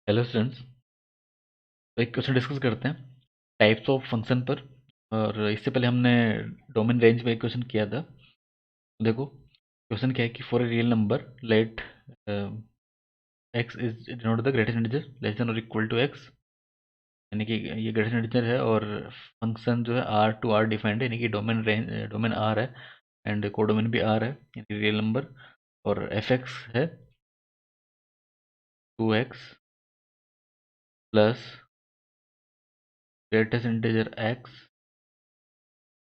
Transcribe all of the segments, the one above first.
Hello students. तो एक question discuss करते हैं टाइप्स ऑफ फंक्शन पर। और इससे पहले हमने डोमेन रेंज पे एक क्वेश्चन किया था। देखो क्वेश्चन क्या है कि for a real number let x is denote the greatest integer less than और इक्वल टू एक्स, यानी कि ये ग्रेटेस्ट इंटीजर है और फंक्शन जो है आर टू आर डिफाइंड है, यानी कि डोमेन रेंज डोमेन आर है एंड कोडोमेन भी आर है, यानी रियल नंबर। और एफ एक्स है 2x plus greatest integer x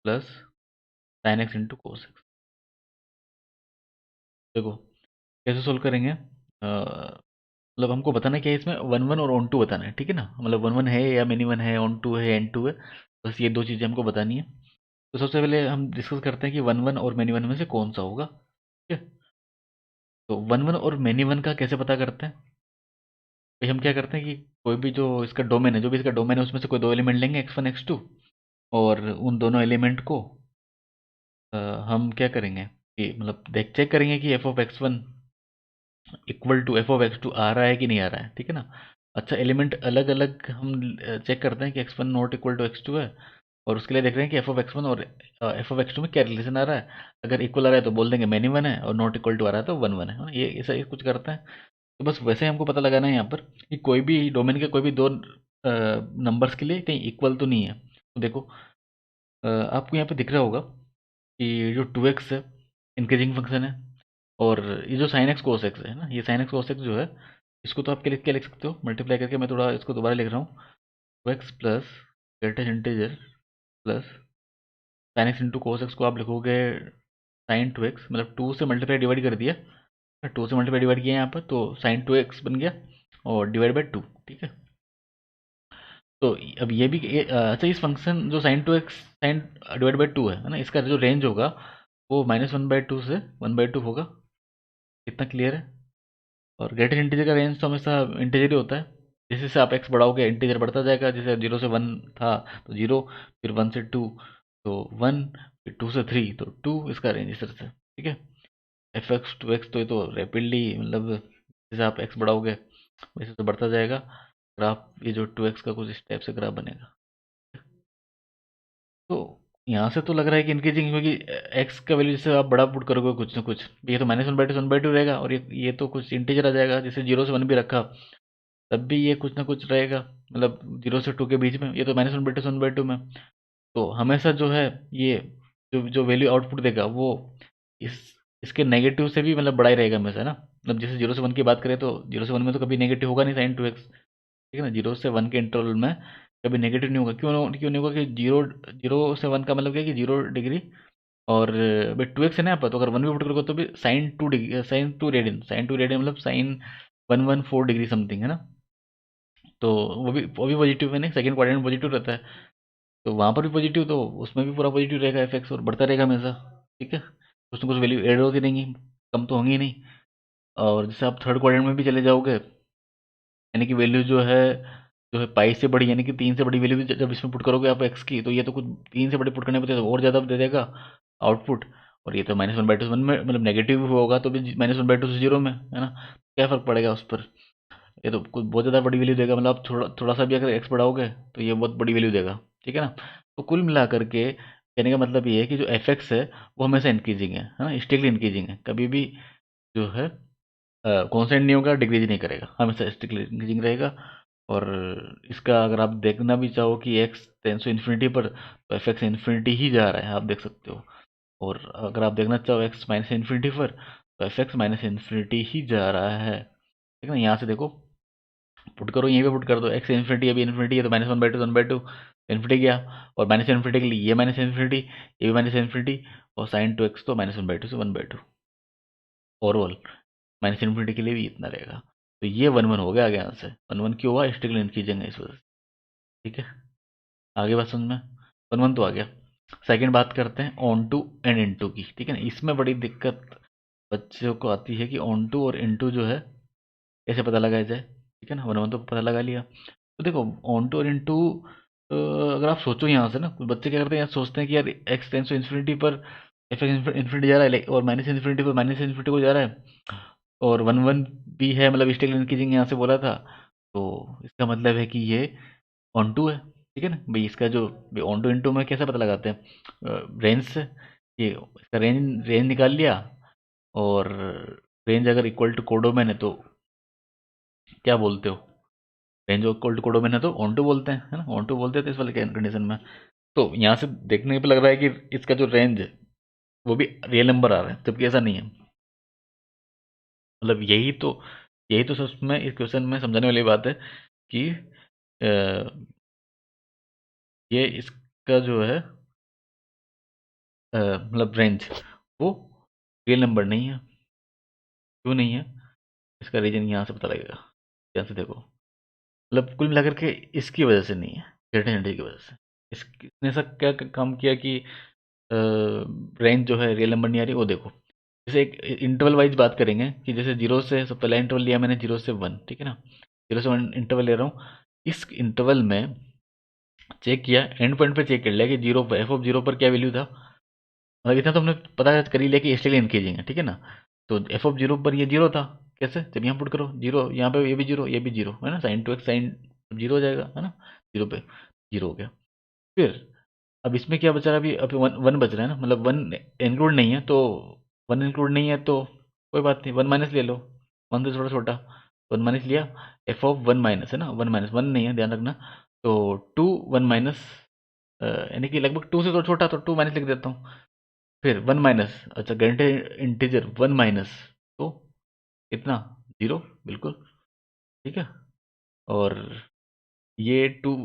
plus sine x into cos x. देखो कैसे सोल्व करेंगे, मतलब हमको बताना क्या है इसमें, वन वन और ऑन टू बताना है, ठीक है ना। मतलब वन वन है या मिनी वन है, ऑन टू है, एन टू है, बस ये दो चीज़ें हमको बतानी है। तो सबसे पहले हम डिस्कस करते हैं कि वन वन और मिनी वन में से कौन सा होगा, ठीक है। तो वन वन और मिनी वन का कैसे पता करते हैं, भाई हम क्या करते हैं कि कोई भी जो इसका डोमेन है, जो भी इसका डोमेन है, उसमें से कोई दो एलिमेंट लेंगे एक्स वन एक्स टू, और उन दोनों एलिमेंट को अ, हम क्या करेंगे कि मतलब देख चेक करेंगे कि F of x one equal to F of x two आ रहा है कि नहीं आ रहा है, ठीक है ना। अच्छा, एलिमेंट अलग अलग हम चेक करते हैं कि x one not equal to x two है, और उसके लिए देख रहे हैं कि एफ ऑफ एक्स वन और एफ ऑफ एक्स टू में क्या रिलेशन आ रहा है। अगर इक्वल आ रहा है तो बोल देंगे मैनी वन है, और नॉट इक्वल टू आ रहा है तो वन वन है ना? ये ऐसा ये कुछ करते हैं। तो बस वैसे ही हमको पता लगाना है यहाँ पर कि कोई भी डोमेन के कोई भी दो नंबर्स के लिए कहीं इक्वल तो नहीं है। तो देखो आपको यहाँ पे दिख रहा होगा कि जो टू एक्स है इंक्रीजिंग फंक्शन है, और ये जो साइन एक्स कोस एक्स है ना, ये साइन एक्स कोस एक्स जो है, इसको तो आप क्या लिख सकते हो, मल्टीप्लाई करके। मैं थोड़ा इसको दोबारा लिख रहा हूँ, two x plus greatest integer plus sine x into cos x को आप लिखोगे साइन टू एक्स, मतलब टू से मल्टीप्लाई डिवाइड कर दिया, टू से मल्टीप्लाई डिवाइड किया यहाँ पर, तो साइन टू एक्स बन गया और डिवाइड बाई टू, ठीक है। तो अब ये भी अच्छा, इस फंक्शन जो sine two x sine divide by two है ना, इसका जो रेंज होगा वो माइनस वन बाई टू से वन बाई टू होगा। इतना क्लियर है। और ग्रेटेस्ट इंटीजर का रेंज तो हमेशा इंटीजर ही होता है। जैसे जैसे आप एक्स बढ़ाओगे इंटीजर बढ़ता जाएगा, जैसे जीरो से वन था तो जीरो, फिर वन से टू तो वन, फिर टू से थ्री तो टू, इसका रेंज इस तरह से, ठीक है। एफ एक्स टू एक्स तो ये तो रैपिडली, मतलब जैसे आप एक्स बढ़ाओगे वैसे तो बढ़ता जाएगा ग्राफ। ये जो टू एक्स का कुछ इस टाइप से ग्राफ बनेगा। तो यहाँ से तो लग रहा है कि इंक्रीजिंग, क्योंकि एक्स का वैल्यू जैसे आप बड़ा पुट करोगे कुछ ना कुछ, ये तो माइनस वन बाई टू रहेगा, और ये तो कुछ इंटीजर आ जाएगा, जैसे जीरो से वन भी रखा तब भी ये कुछ ना कुछ रहेगा, मतलब जीरो से टू के बीच में, ये तो माइनस वन बाई टू में। तो हमेशा जो है ये जो जो वैल्यू आउटपुट देगा वो इस इसके नेगेटिव से भी मतलब बड़ा ही रहेगा हमेशा, है ना। मतलब जैसे जीरो से वन की बात करें तो जीरो से वन में तो कभी नेगेटिव होगा नहीं साइन टू एक्स, ठीक है ना। जीरो से वन के इंटरवल में कभी नेगेटिव नहीं होगा। क्यों नहीं होगा कि जीरो जीरो से वन का मतलब क्या है कि जीरो डिग्री, और भाई टू एक्स है ना यहाँ पर, तो अगर वन भी पुट करोगे तो भी sine two degree, sine two radian मतलब sine one one four degree something, है ना। तो वो भी पॉजिटिव है, नहीं सेकंड क्वाड्रेंट पॉजिटिव रहता है, तो वहाँ पर भी पॉजिटिव, तो उसमें भी पूरा पॉजिटिव रहेगा एफ एक्स, और बढ़ता रहेगा हमेशा, ठीक है। कुछ ना कुछ वैल्यू ऐड होती रहेंगी, कम तो होंगी ही नहीं। और जैसे आप थर्ड क्वाड्रेंट में भी चले जाओगे, यानी कि वैल्यू जो है पाई से बड़ी, यानी कि तीन से बड़ी वैल्यू जब इसमें पुट करोगे आप एक्स की, तो ये तो कुछ तीन से बड़ी पुट करने पर तो और ज़्यादा दे देगा आउटपुट। और ये तो minus one by to one में, मतलब नेगेटिव भी होगा तो भी माइनस वन बाई टू से जीरो में, है ना। क्या फ़र्क पड़ेगा उस पर, ये तो कुछ बहुत ज़्यादा बड़ी वैल्यू देगा। मतलब आप थोड़ा थोड़ा सा भी अगर एक्स बढ़ाओगे तो ये बहुत बड़ी वैल्यू देगा, ठीक है ना। तो कुल मिला करके कहने का मतलब ये है कि जो एफ एक्स है वो हमेशा इंक्रीजिंग है ना, स्टिकली इंक्रीजिंग है, कभी भी जो है कॉन्स्टेंट नहीं होगा, डिक्रीज नहीं करेगा, हमेशा स्टिकली इंक्रीजिंग रहेगा। और इसका अगर आप देखना भी चाहो कि एक्स टेंस टू इन्फिनिटी पर, तो एफ एक्स इन्फिनिटी ही जा रहा है, आप देख सकते हो। और अगर आप देखना चाहो एक्स माइनस इन्फिनिटी पर, तो एफ एक्स माइनस इन्फिनिटी ही जा रहा है, ठीक है ना। यहाँ से देखो पुट करो, यहीं पे पुट कर दो, एक्स इन्फिनिटी अभी इन्फिनिटी है तो minus one by to infinity गया, और माइनस इन्फिनिटी के लिए ये माइनस इन्फिनिटी, ये भी माइनस इन्फिनिटी, और साइन टू एक्स तो माइनस वन बाई टू से one by to, overall minus infinity के लिए भी इतना रहेगा। तो ये वन वन हो गया, आगे यहाँ से वन वन क्यों हुआ, स्टिकल इंक्रीजिंग है इस वजह से, ठीक है। आगे बात समझ में, वन वन तो आ गया। सेकंड बात करते हैं onto and into की, ठीक है ना। इसमें बड़ी दिक्कत बच्चों को आती है कि ऑन टू और इन टू जो है कैसे पता लगाया जाए, ठीक है ना। वन वन तो पता लगा लिया। तो देखो ऑन टू और इन टू, अगर आप सोचो यहाँ से ना, कुछ बच्चे क्या करते हैं, यहाँ सोचते हैं कि यार एक्स टेंस टू इन्फिनिटी पर एफ एक्स इन्फिनिटी जा रहा है, और माइनस इन्फिनिटी पर माइनस इन्फिनिटी को जा रहा है, और वन वन भी है, मतलब स्टिल इंक्रीजिंग यहाँ से बोला था। तो इसका मतलब है कि ये ऑन टू है, ठीक है ना भाई। इसका जो ऑन टू इंटू में कैसे पता लगाते हैं, रेंज से। ये इसका रेंज निकाल लिया, और रेंज अगर इक्वल टू कोडोमेन है तो क्या बोलते हो, रेंज इक्वल टू कोडोमेन है तो ऑन टू बोलते हैं, है ना, ऑन टू बोलते हैं तो इस वाले कंडीशन में। तो यहाँ से देखने पे लग रहा है कि इसका जो रेंज है वो भी रियल नंबर आ रहा है, जबकि ऐसा नहीं है। मतलब यही तो सच में इस क्वेश्चन में समझाने वाली बात है कि ये इसका जो है मतलब रेंज वो रियल नंबर नहीं है। क्यों नहीं है, इसका रीजन यहाँ से पता लगेगा। यहाँ से देखो, मतलब कुल मिलाकर के इसकी वजह से नहीं है, सर्टेनिटी की वजह से। इसने ऐसा क्या काम किया कि रेंज जो है रियल नंबर नहीं आ रही, वो देखो। जैसे एक इंटरवल वाइज बात करेंगे कि जैसे जीरो से, सब पहला इंटरवल लिया मैंने जीरो से वन, ठीक है ना, जीरो से वन इंटरवल ले रहा हूँ। इस इंटरवल में चेक किया, एंड पॉइंट पे चेक कर लिया कि जीरो पर, एफ ऑफ जीरो पर क्या वैल्यू था। मतलब इतना तो हमने पता कर ही लिया कि इसलिए इंक्रीजिंग है, ठीक है ना। तो एफ ऑफ जीरो पर ये जीरो था। कैसे, जब यहाँ पुट करो जीरो, यहाँ पे ये भी जीरो, ये भी जीरो, है ना, sign two x sine zero हो जाएगा, है ना, जीरो पे जीरो हो गया। फिर अब इसमें क्या बचा रहा है, अभी अभी वन वन बच रहा है ना, मतलब वन इंक्लूड नहीं है, तो वन इंक्लूड नहीं है तो कोई बात नहीं, वन माइनस ले लो। वन तो थोड़ा छोटा, वन माइनस लिया। एफ ऑफ वन माइनस है ना, वन माइनस वन नहीं है, ध्यान रखना। तो टू वन माइनस, यानी कि लगभग टू से थोड़ा छोटा, तो टू माइनस लिख देता हूँ। फिर वन माइनस, अच्छा गारंटेड इंटीजर वन माइनस, तो इतना जीरो, बिल्कुल ठीक है। और ये टू,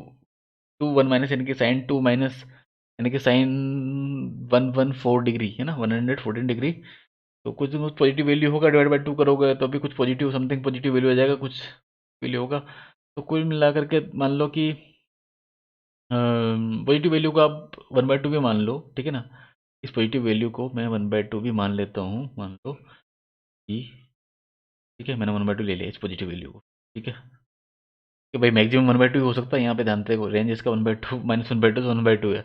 टू वन माइनस यानी कि साइन टू माइनस, यानी कि साइन 114 डिग्री है ना, 114 डिग्री। तो कुछ न कुछ पॉजिटिव वैल्यू होगा, डिवाइड बाई टू करोगे तो अभी कुछ पॉजिटिव, समथिंग पॉजिटिव वैल्यू आ जाएगा, कुछ वैल्यू होगा। तो कुल मिलाकर के मान लो कि पॉजिटिव वैल्यू को आप वन बाई टू भी मान लो, ठीक है ना। इस पॉजिटिव वैल्यू को मैं वन बाई टू भी मान लेता हूँ, मान लो कि, ठीक है, मैंने वन बाई टू ले लिया इस पॉजिटिव वैल्यू को, ठीक है। कि भाई मैक्सिमम वन बाई टू हो सकता है, यहाँ पे जानते हो रेंज इसका one by to minus one by to, one by two है।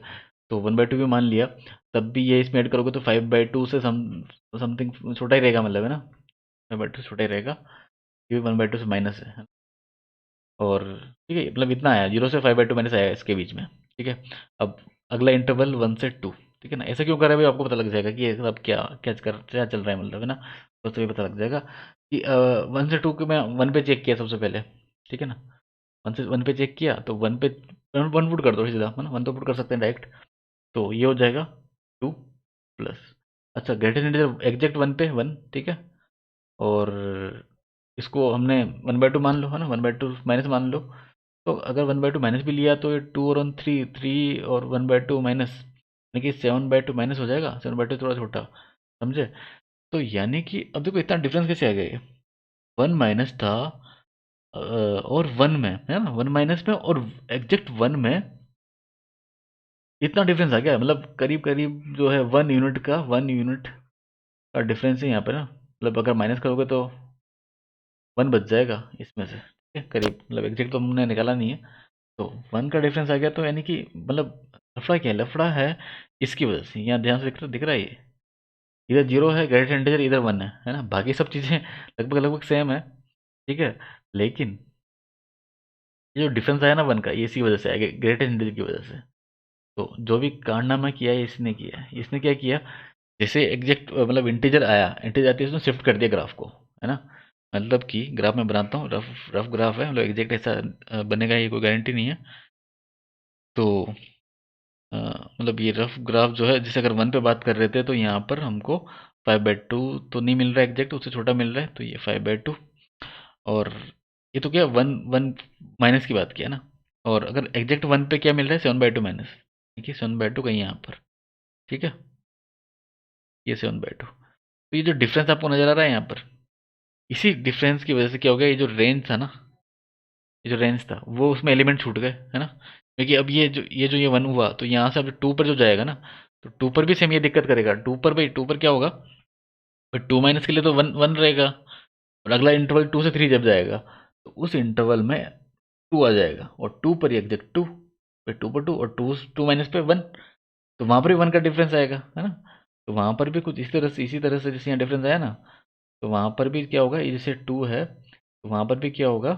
तो वन बाई टू भी मान लिया, तब भी ये इसमें ऐड करोगे तो फाइव बाई टू से समथिंग छोटा ही रहेगा, मतलब है ना, फाइव बाई टू छोटा ही रहेगा, ये वन बाई टू से माइनस है। और ठीक है, मतलब इतना आया, जीरो से फाइव बाई टू माइनस आया इसके बीच में, ठीक है। अब अगला इंटरवल वन से टू, ठीक है ना। ऐसा क्यों कर रहा है भाई, आपको पता लग जाएगा कि ये सब क्या क्या चल रहा है, मतलब है ना। तो भी पता लग जाएगा कि वन से टू को मैं वन पे चेक किया सबसे पहले, ठीक है ना। वन से वन पे चेक किया तो वन पे वन पुट कर दो सीधा, है ना, वन तो पुट कर सकते हैं डायरेक्ट। तो ये हो जाएगा टू प्लस, अच्छा ग्रेटर इंटीजर एग्जैक्ट वन पे वन, ठीक है। और इसको हमने वन बाई टू मान लो, है ना, वन बाई टू माइनस मान लो। तो अगर वन बाई टू माइनस भी लिया तो ये टू और वन थ्री, थ्री और वन बाई टू माइनस, यानी कि सेवन बाई टू माइनस हो जाएगा, सेवन बाई टू थोड़ा छोटा, समझे। तो यानी कि अब देखो इतना डिफरेंस कैसे आ गया, वन माइनस था और वन में, है ना, वन माइनस में और एग्जैक्ट वन में इतना डिफरेंस आ गया, मतलब करीब करीब जो है वन यूनिट का, वन यूनिट का डिफरेंस है यहाँ पे ना। मतलब अगर माइनस करोगे तो वन बच जाएगा इसमें से, ठीक है, करीब, मतलब एग्जैक्ट तो हमने निकाला नहीं है। तो वन का डिफरेंस आ गया, तो यानी कि मतलब लफड़ा क्या है, लफड़ा है इसकी वजह से। यहाँ ध्यान से दिख रहा है ये, इधर जीरो है ग्रेटर इंटीजर, इधर वन है ना, बाकी सब चीज़ें लगभग लगभग सेम है, ठीक है। लेकिन ये जो डिफरेंस आया ना वन का, ये इसी वजह से आया, ग्रेटर इंटीजर की वजह से। तो जो भी कारनामा किया है इसने किया है, इसने क्या किया, जैसे एग्जैक्ट मतलब इंटीजर आया, इंटीजर आते ही उसने शिफ्ट कर दिया ग्राफ को, है ना। मतलब कि ग्राफ में बनाता हूँ, रफ रफ ग्राफ है, मतलब एग्जैक्ट ऐसा बनेगा ये कोई गारंटी नहीं है। तो मतलब ये रफ ग्राफ जो है, जैसे अगर वन पे बात कर रहे थे तो यहाँ पर हमको फाइव बाई टू तो नहीं मिल रहा है एग्जैक्ट, उससे छोटा मिल रहा है, तो ये फाइव बाई टू। और ये तो क्या वन वन माइनस की बात किया ना। और अगर एग्जैक्ट वन पे क्या मिल रहा है, सेवन बाई टू माइनस, ठीक है, सेवन बाई टू कहीं यहाँ पर, ठीक है, ये सेवन बाई टू। तो ये जो डिफरेंस आपको नजर आ रहा है यहाँ पर, इसी डिफरेंस की वजह से क्या हो गया, ये जो रेंज था ना, ये जो रेंज था वो उसमें एलिमेंट छूट गए, है ना। क्योंकि अब ये वन हुआ तो यहाँ से अब टू पर जो जाएगा ना, तो टू पर भी सेम ये दिक्कत करेगा। टू पर भाई, टू पर क्या होगा, टू माइनस के लिए तो वन वन रहेगा, और अगला इंटरवल टू से थ्री जब जाएगा तो उस इंटरवल में टू आ जाएगा, और टू पर एग्जैक्ट टू, फिर टू पर टू, और टू टू माइनस पे वन, तो वहाँ पर भी वन का डिफरेंस आएगा, है ना। तो वहाँ पर भी कुछ इसी तरह से जैसे यहाँ डिफरेंस आया ना, तो वहाँ पर भी क्या होगा, ये जैसे टू है तो वहाँ पर भी क्या होगा,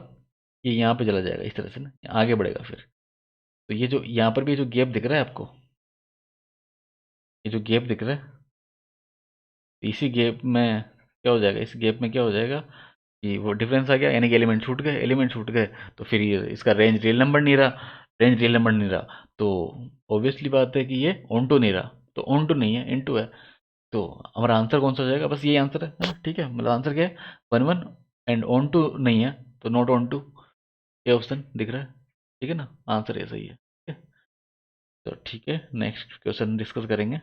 ये यहाँ पे चला जाएगा इस तरह से ना, आगे बढ़ेगा फिर। तो ये जो यहाँ पर भी जो गैप दिख रहा है आपको, ये जो गैप दिख रहा है, इसी गैप में क्या हो जाएगा, इस गैप में क्या हो जाएगा कि वो डिफरेंस आ गया, यानी कि एलिमेंट छूट गए, एलिमेंट छूट गए, तो फिर ये इसका रेंज रियल नंबर नहीं रहा, रेंज रियल नंबर नहीं रहा, तो ऑब्वियसली बात है कि ये ऑन टू नहीं रहा, तो ऑन टू नहीं है, इन टू है। तो हमारा आंसर कौन सा हो जाएगा, बस यही आंसर है ना? ठीक है, मतलब आंसर क्या है, 1 1, एंड ऑन टू नहीं है तो नॉट ऑन टू, ये ऑप्शन दिख रहा है, ठीक है ना, आंसर ये सही है, ठीक है। तो ठीक है, नेक्स्ट क्वेश्चन डिस्कस करेंगे।